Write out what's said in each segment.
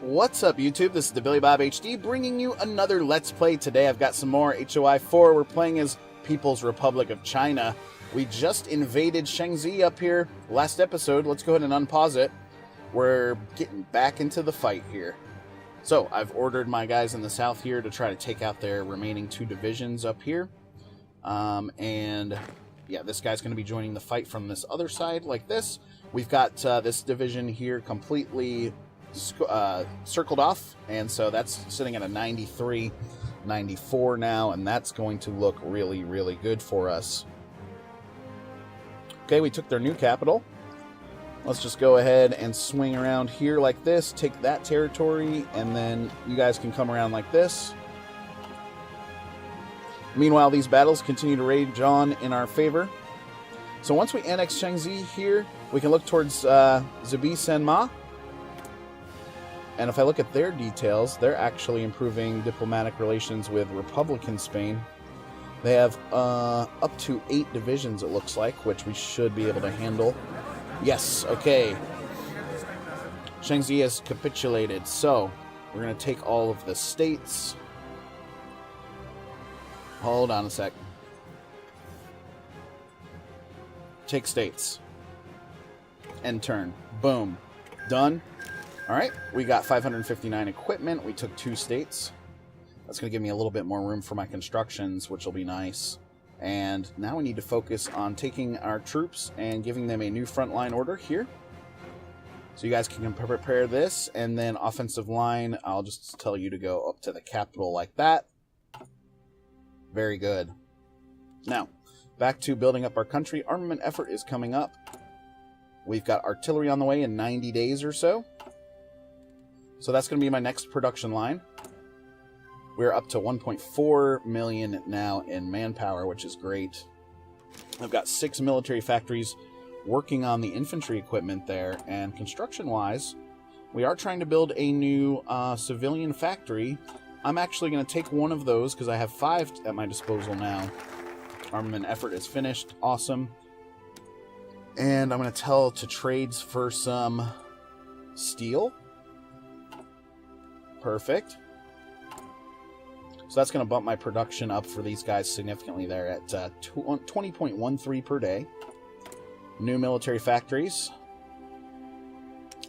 What's up, YouTube? This is TheBillyBobHD bringing you another Let's Play. Today I've got some more HOI IV. We're playing as People's Republic of China. We just invaded Shaanxi up here last episode. Let's go ahead and unpause it. We're getting back into the fight here. So I've ordered my guys in the south here to try to take out their remaining two divisions up here. And yeah, this guy's going to be joining the fight from this other side like this. We've got this division here completely circled off, and so that's sitting at a 93, 94 now, and that's going to look really, really good for us. Okay, we took their new capital. Let's just go ahead and swing around here like this, take that territory, and then you guys can come around like this. Meanwhile, these battles continue to rage on in our favor. So once we annex Shaanxi here, we can look towards Zibi Senma. And if I look at their details, they're actually improving diplomatic relations with Republican Spain. They have up to 8 divisions, it looks like, which we should be able to handle. Yes, okay. Shaanxi has capitulated, so we're going to take all of the states. Hold on a sec. Take states. End turn. Boom. Done. Alright, we got 559 equipment. We took 2 states. That's going to give me a little bit more room for my constructions, which will be nice. And now we need to focus on taking our troops and giving them a new frontline order here. So you guys can prepare this, and then offensive line, I'll just tell you to go up to the capital like that. Very good. Now, back to building up our country. Armament effort is coming up. We've got artillery on the way in 90 days or so. So that's going to be my next production line. We're up to 1.4 million now in manpower, which is great. I've got 6 military factories working on the infantry equipment there. And construction-wise, we are trying to build a new civilian factory. I'm actually going to take one of those because I have 5 at my disposal now. Armament effort is finished. Awesome. And I'm going to tell to trades for some steel. Perfect. So that's going to bump my production up for these guys significantly there at 20.13 per day. New military factories.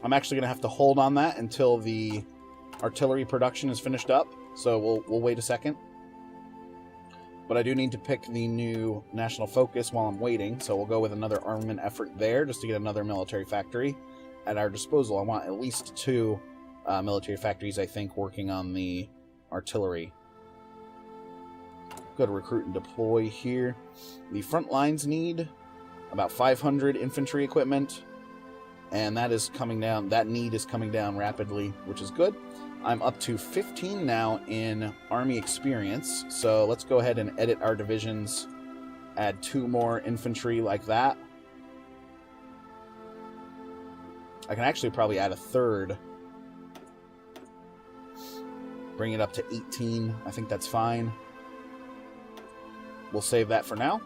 I'm actually going to have to hold on that until the artillery production is finished up. So we'll wait a second. But I do need to pick the new national focus while I'm waiting. So we'll go with another armament effort there just to get another military factory at our disposal. I want at least 2 military factories, I think, working on the artillery. Go to recruit and deploy here. The front lines need about 500 infantry equipment, and that is coming down. That need is coming down rapidly, which is good. I'm up to 15 now in army experience, so let's go ahead and edit our divisions. Add 2 more infantry like that. I can actually probably add a 3rd. Bring it up to 18. I think that's fine. We'll save that for now.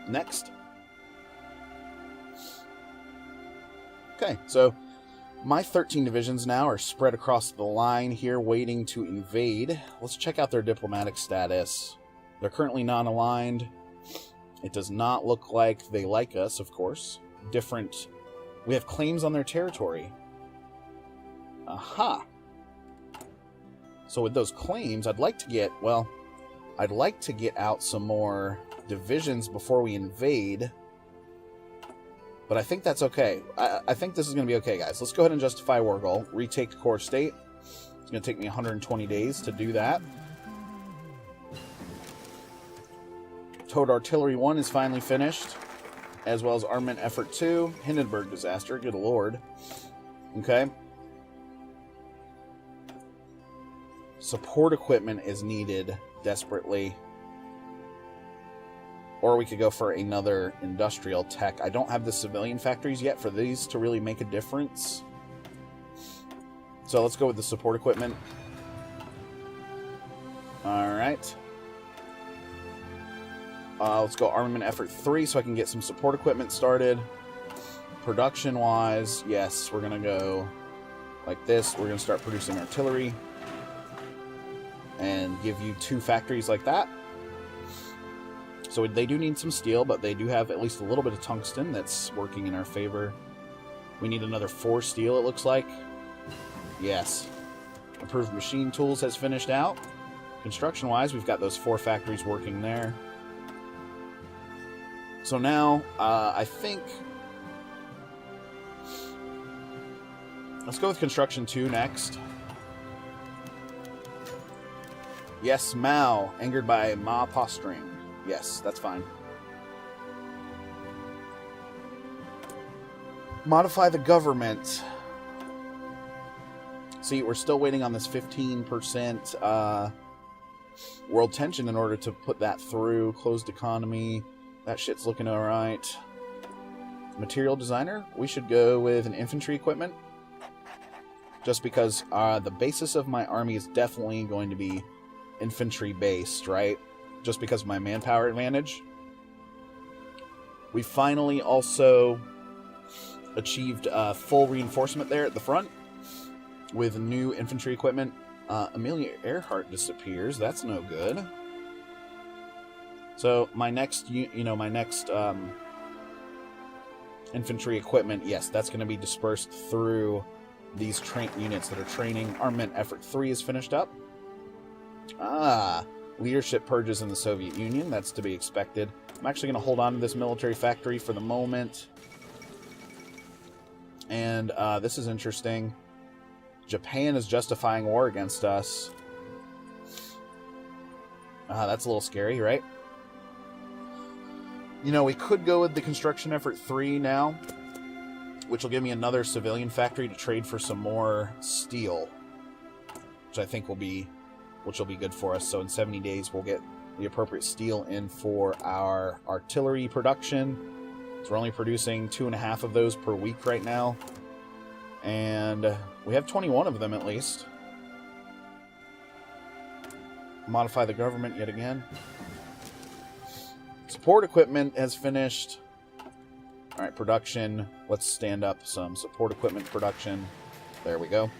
Next. Okay, so my 13 divisions now are spread across the line here, waiting to invade. Let's check out their diplomatic status. They're currently non-aligned. It does not look like they like us, of course. Different. We have claims on their territory. Aha! So with those claims, I'd like to get out some more divisions before we invade. But I think that's okay. I think this is going to be okay, guys. Let's go ahead and justify war goal. Retake core state. It's going to take me 120 days to do that. Towed Artillery 1 is finally finished, as well as Armament Effort 2. Hindenburg disaster. Good lord. Okay. Support equipment is needed desperately. Or we could go for another industrial tech. I don't have the civilian factories yet for these to really make a difference. So let's go with the support equipment. Alright. Let's go Armament Effort 3 so I can get some support equipment started. Production-wise, yes, we're going to go like this. We're going to start producing artillery and give you 2 factories like that. So they do need some steel, but they do have at least a little bit of tungsten that's working in our favor. We need another 4 steel, it looks like. Yes. Improved machine tools has finished out. Construction-wise, we've got those 4 factories working there. So now, I think... let's go with Construction 2 next. Yes, Mao. Angered by Ma posturing. Yes, that's fine. Modify the government. See, we're still waiting on this 15% world tension in order to put that through. Closed economy. That shit's looking alright. Material designer. We should go with an infantry equipment. Just because the basis of my army is definitely going to be infantry based, right? Just because of my manpower advantage. We finally also achieved full reinforcement there at the front with new infantry equipment. Amelia Earhart disappears. That's no good. So my next, my next infantry equipment, yes, that's going to be dispersed through these train units that are training. Armament Effort 3 is finished up. Leadership purges in the Soviet Union. That's to be expected. I'm actually going to hold on to this military factory for the moment. And this is interesting. Japan is justifying war against us. That's a little scary, right? We could go with the Construction Effort 3 now, which will give me another civilian factory to trade for some more steel, which I think will be good for us. So in 70 days, we'll get the appropriate steel in for our artillery production. So we're only producing 2.5 of those per week right now. And we have 21 of them at least. Modify the government yet again. Support equipment has finished. Alright, production. Let's stand up some support equipment production. There we go.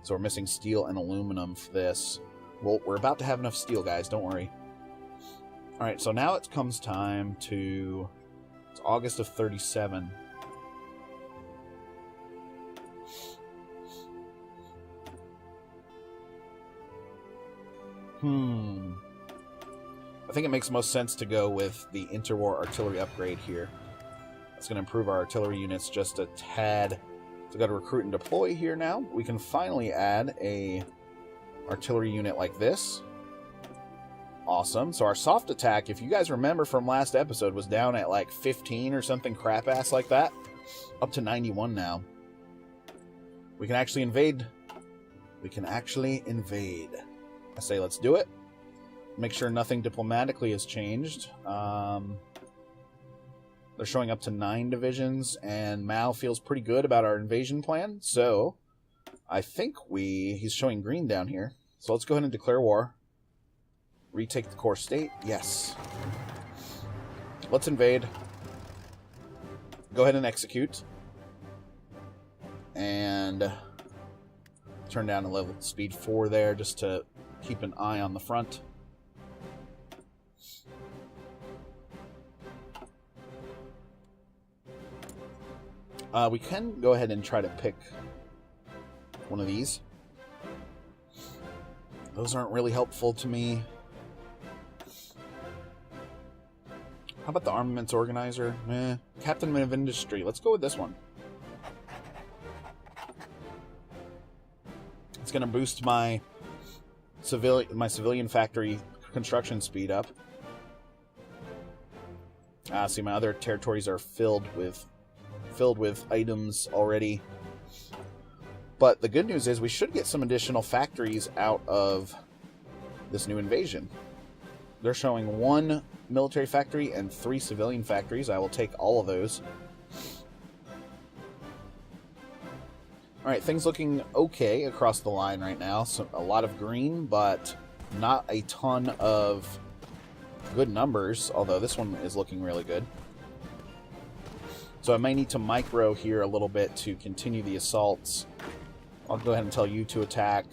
So we're missing steel and aluminum for this. Well, we're about to have enough steel, guys. Don't worry. Alright, so now it comes time to... it's August of 37. I think it makes most sense to go with the interwar artillery upgrade here. That's going to improve our artillery units just a tad. So we've got to recruit and deploy here now. We can finally add a artillery unit like this. Awesome. So our soft attack, if you guys remember from last episode, was down at like 15 or something crap ass like that. Up to 91 now. We can actually invade. We can actually invade. I say let's do it. Make sure nothing diplomatically has changed. They're showing up to 9 divisions, and Mao feels pretty good about our invasion plan. So, I think he's showing green down here. So let's go ahead and declare war. Retake the core state. Yes. Let's invade. Go ahead and execute. And turn down to level speed 4 there, just to keep an eye on the front. We can go ahead and try to pick one of these. Those aren't really helpful to me. How about the armaments organizer? Captain of Industry. Let's go with this one. It's going to boost my civilian factory construction speed up. See, my other territories are filled with items already. But the good news is we should get some additional factories out of this new invasion. They're showing 1 military factory and 3 civilian factories. I will take all of those. Alright, things looking okay across the line right now. So a lot of green, but not a ton of good numbers, although this one is looking really good. So I may need to micro here a little bit to continue the assaults. I'll go ahead and tell you to attack.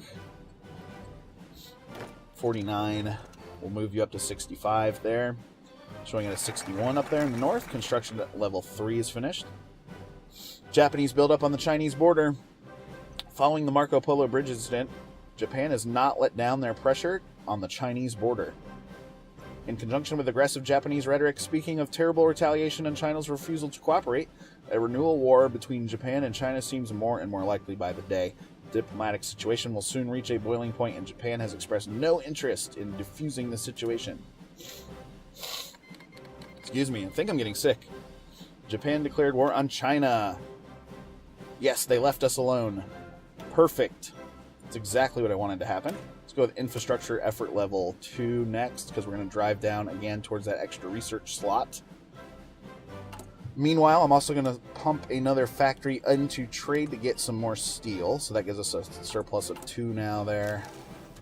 49. We'll move you up to 65 there. Showing it a 61 up there in the north. Construction at level 3 is finished. Japanese buildup on the Chinese border. Following the Marco Polo Bridge incident, Japan has not let down their pressure on the Chinese border. In conjunction with aggressive Japanese rhetoric speaking of terrible retaliation and China's refusal to cooperate, a renewal war between Japan and China seems more and more likely by the day. The diplomatic situation will soon reach a boiling point, and Japan has expressed no interest in diffusing the situation. Excuse me, I think I'm getting sick. Japan declared war on China. Yes, they left us alone. Perfect. That's exactly what I wanted to happen. Let's go with infrastructure effort level 2 next, because we're going to drive down again towards that extra research slot. Meanwhile, I'm also going to pump another factory into trade to get some more steel. So that gives us a surplus of 2 now there.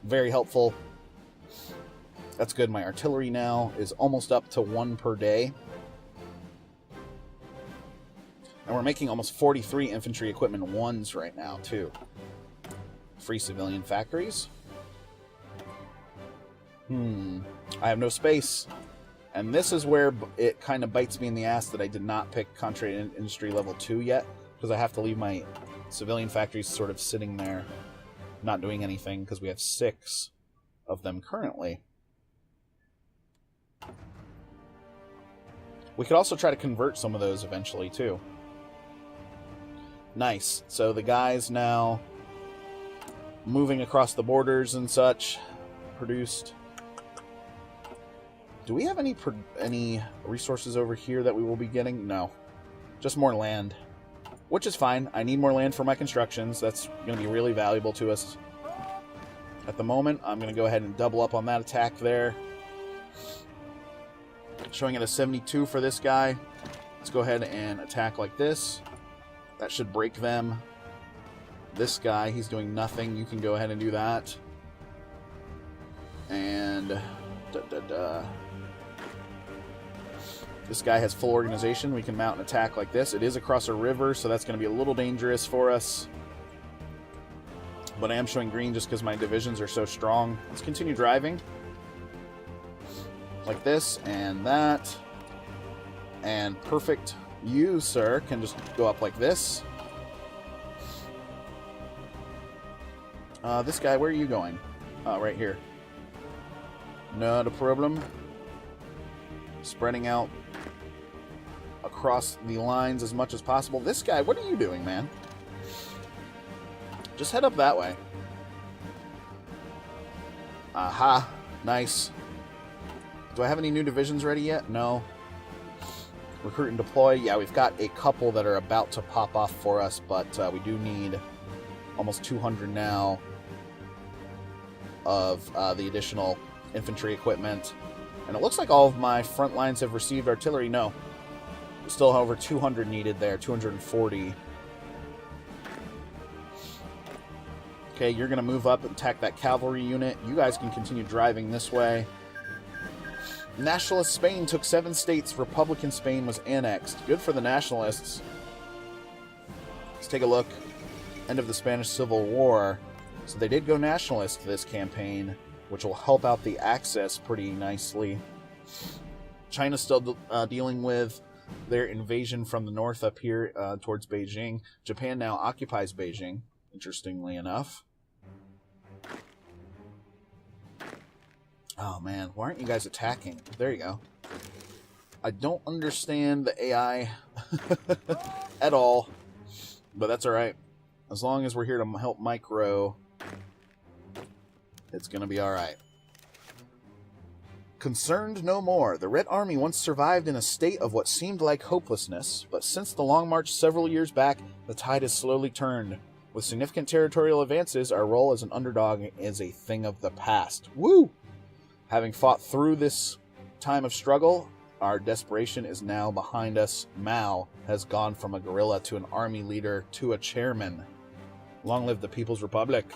Very helpful. That's good. My artillery now is almost up to 1 per day. And we're making almost 43 infantry equipment 1s right now, too. Free civilian factories. I have no space. And this is where it kind of bites me in the ass that I did not pick Concentrated Industry Level 2 yet, because I have to leave my civilian factories sort of sitting there, not doing anything, because we have 6 of them currently. We could also try to convert some of those eventually, too. Nice. So the guys now moving across the borders and such, produced. Do we have any resources over here that we will be getting? No. Just more land. Which is fine. I need more land for my constructions. That's going to be really valuable to us. At the moment, I'm going to go ahead and double up on that attack there. Showing it a 72 for this guy. Let's go ahead and attack like this. That should break them. This guy, he's doing nothing. You can go ahead and do that. And this guy has full organization. We can mount an attack like this. It is across a river, so that's going to be a little dangerous for us. But I am showing green just because my divisions are so strong. Let's continue driving. Like this, and that. And perfect. You, sir, can just go up like this. This guy, where are you going? Right here. Not a problem. Spreading out across the lines as much as possible. This guy, what are you doing, man? Just head up that way. Aha. Nice. Do I have any new divisions ready yet? No. Recruit and deploy. Yeah, we've got a couple that are about to pop off for us, but we do need almost 200 now of the additional infantry equipment. And it looks like all of my front lines have received artillery. No. Still over 200 needed there. 240. Okay, you're going to move up and attack that cavalry unit. You guys can continue driving this way. Nationalist Spain took 7 states. Republican Spain was annexed. Good for the nationalists. Let's take a look. End of the Spanish Civil War. So they did go nationalist this campaign, which will help out the Axis pretty nicely. China's still dealing with their invasion from the north up here towards Beijing. Japan now occupies Beijing, interestingly enough. Oh, man. Why aren't you guys attacking? There you go. I don't understand the AI at all. But that's alright. As long as we're here to help micro, it's going to be alright. Concerned no more. The Red Army once survived in a state of what seemed like hopelessness, but since the Long March several years back, the tide has slowly turned. With significant territorial advances, our role as an underdog is a thing of the past. Woo! Having fought through this time of struggle, our desperation is now behind us. Mao has gone from a guerrilla to an army leader to a chairman. Long live the People's Republic.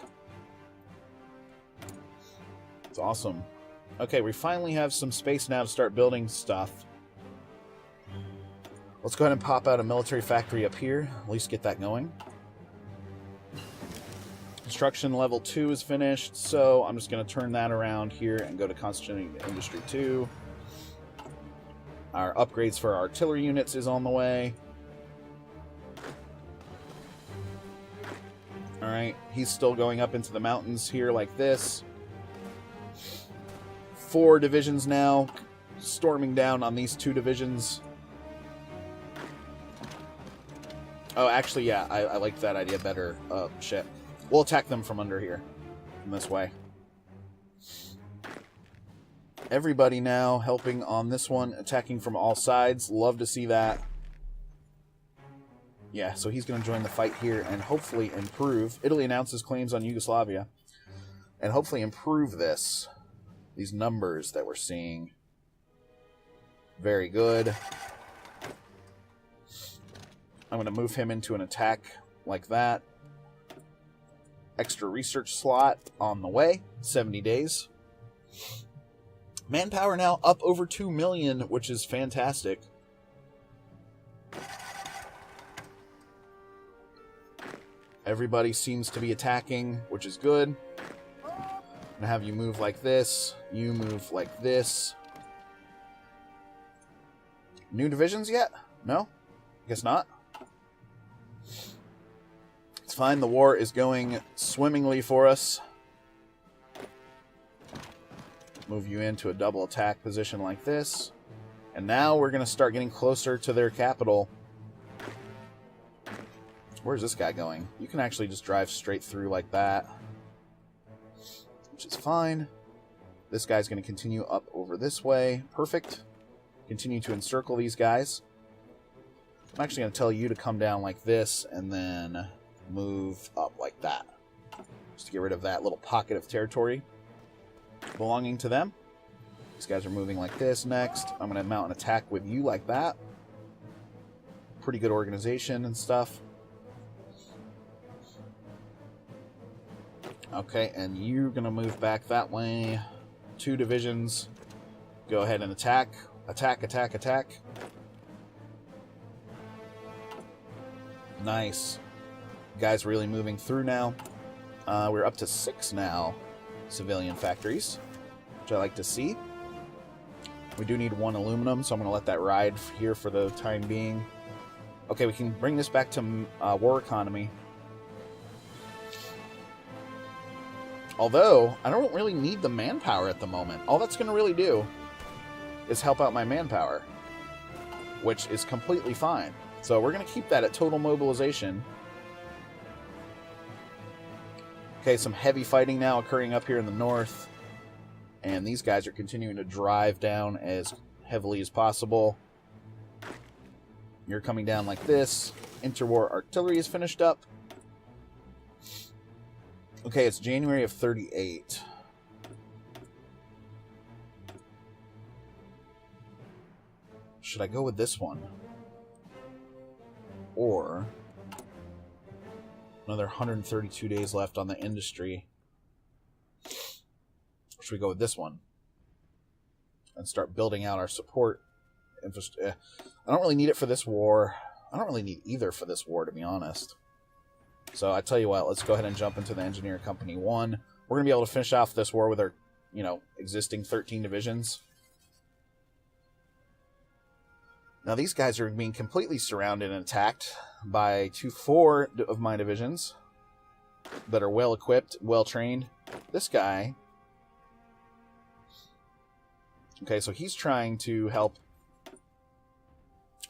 It's awesome. Okay, we finally have some space now to start building stuff. Let's go ahead and pop out a military factory up here. At least get that going. Construction level 2 is finished, so I'm just going to turn that around here and go to Constituting Industry 2. Our upgrades for our artillery units is on the way. Alright, he's still going up into the mountains here like this. 4 divisions now, storming down on these 2 divisions. Oh, actually, yeah, I like that idea better. Oh, shit. We'll attack them from under here, from this way. Everybody now helping on this one, attacking from all sides. Love to see that. Yeah, so he's going to join the fight here and hopefully improve. Italy announces claims on Yugoslavia. And hopefully improve these numbers that we're seeing. Very good. I'm going to move him into an attack like that. Extra research slot on the way. 70 days. Manpower now up over 2 million, which is fantastic. Everybody seems to be attacking, which is good. I'm going to have you move like this. You move like this. New divisions yet? No? Guess not. It's fine. The war is going swimmingly for us. Move you into a double attack position like this. And now we're going to start getting closer to their capital. Where's this guy going? You can actually just drive straight through like that, which is fine. This guy's going to continue up over this way. Perfect. Continue to encircle these guys. I'm actually going to tell you to come down like this and then move up like that. Just to get rid of that little pocket of territory belonging to them. These guys are moving like this next. I'm going to mount an attack with you like that. Pretty good organization and stuff. Okay, and you're going to move back that way. 2 divisions. Go ahead and attack. Attack, attack, attack. Nice. Guys really moving through now. We're up to 6 now. Civilian factories, which I like to see. We do need 1 aluminum, so I'm going to let that ride here for the time being. Okay, we can bring this back to war economy. Although, I don't really need the manpower at the moment. All that's going to really do is help out my manpower, which is completely fine. So we're going to keep that at total mobilization. Okay, some heavy fighting now occurring up here in the north. And these guys are continuing to drive down as heavily as possible. You're coming down like this. Interwar artillery is finished up. Okay, it's January of 38. Should I go with this one? Or another 132 days left on the industry. Or should we go with this one? And start building out our support infrastructure. I don't really need it for this war. I don't really need either for this war, to be honest. So I tell you what, let's go ahead and jump into the Engineer Company 1. We're going to be able to finish off this war with our, existing 13 divisions. Now these guys are being completely surrounded and attacked by 4 of my divisions that are well equipped, well trained. This guy, okay, so he's trying to help.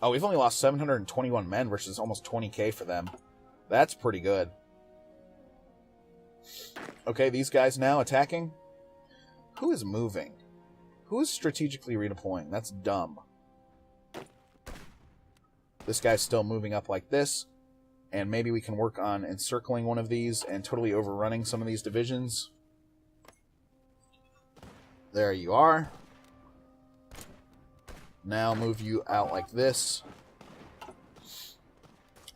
Oh, we've only lost 721 men versus almost 20k for them. That's pretty good. Okay, these guys now attacking. Who is moving? Who is strategically redeploying? That's dumb. This guy's still moving up like this. And maybe we can work on encircling one of these and totally overrunning some of these divisions. There you are. Now move you out like this.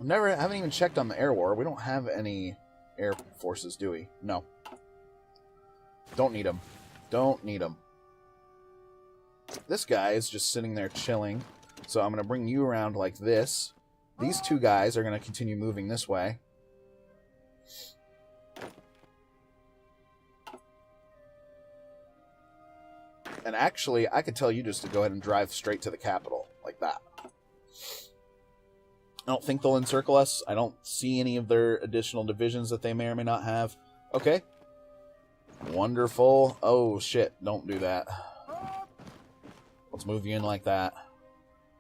I haven't even checked on the air war. We don't have any air forces, do we? No. Don't need them. Don't need them. This guy is just sitting there chilling. So I'm going to bring you around like this. These two guys are going to continue moving this way. And actually, I could tell you just to go ahead and drive straight to the capital, like that. I don't think they'll encircle us. I don't see any of their additional divisions that they may or may not have. Okay. Wonderful. Oh, shit. Don't do that. Let's move you in like that.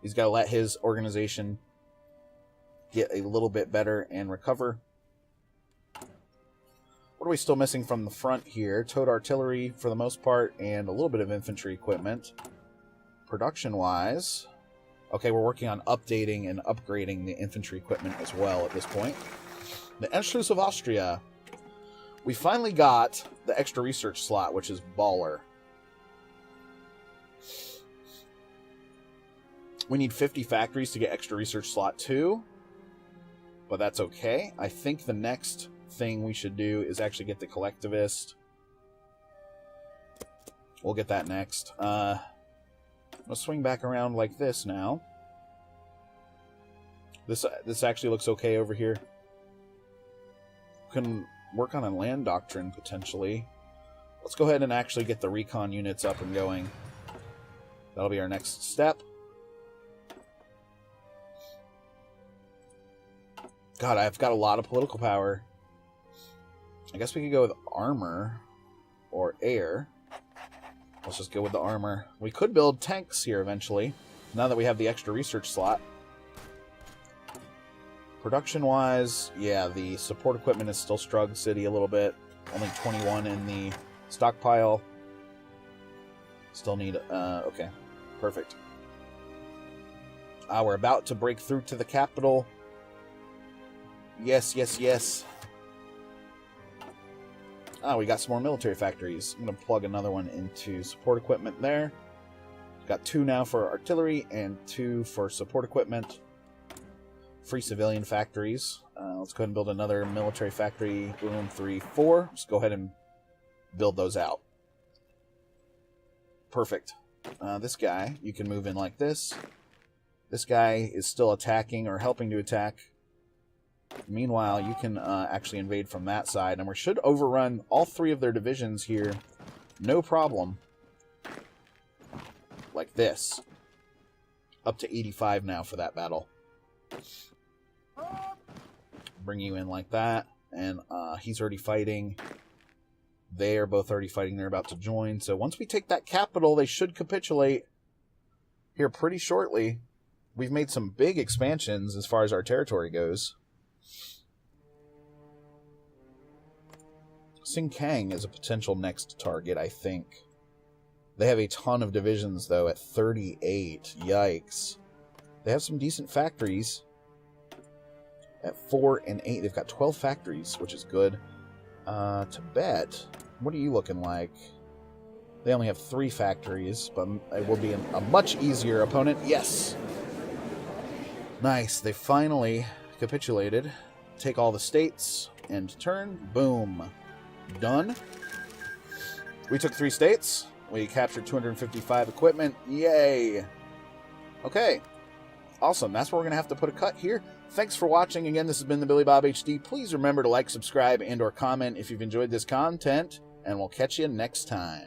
He's got to let his organization get a little bit better and recover. What are we still missing from the front here? Towed artillery for the most part, and a little bit of infantry equipment. Production-wise, okay, we're working on updating and upgrading the infantry equipment as well at this point. The Anschluss of Austria. We finally got the extra research slot, which is baller. We need 50 factories to get extra research slot 2, but that's okay. I think the next thing we should do is actually get the collectivist. We'll get that next. Let's swing back around like this now. This actually looks okay over here. Can work on a land doctrine potentially. Let's go ahead and actually get the recon units up and going. That'll be our next step. God, I've got a lot of political power. I guess we could go with armor or air. Let's just go with the armor. We could build tanks here eventually, now that we have the extra research slot. Production-wise, yeah, the support equipment is still Strug City a little bit. Only 21 in the stockpile. Still need... okay, perfect. We're about to break through to the capital. Yes, yes, yes. We got some more military factories. I'm going to plug another one into support equipment there. Got 2 now for artillery and 2 for support equipment. Free civilian factories. Let's go ahead and build another military factory. Boom, 3, 4. Just go ahead and build those out. Perfect. This guy, you can move in like this. This guy is still attacking or helping to attack. Meanwhile, you can actually invade from that side, and we should overrun all 3 of their divisions here. No problem. Like this. Up to 85 now for that battle. Bring you in like that, and he's already fighting. They are both already fighting. They're about to join. So once we take that capital, they should capitulate here pretty shortly. We've made some big expansions as far as our territory goes. Xingkang is a potential next target, I think. They have a ton of divisions, though, at 38. Yikes. They have some decent factories. At 4 and 8, they've got 12 factories, which is good. Tibet, what are you looking like? They only have 3 factories, but it will be a much easier opponent. Yes! Nice. They finally capitulated. Take all the states. End turn. Boom. Done. We took 3 states. We captured 255 equipment. Yay! Okay. Awesome. That's where we're going to have to put a cut here. Thanks for watching. Again, this has been TheBillyBobHD. Please remember to like, subscribe, and or comment if you've enjoyed this content, and we'll catch you next time.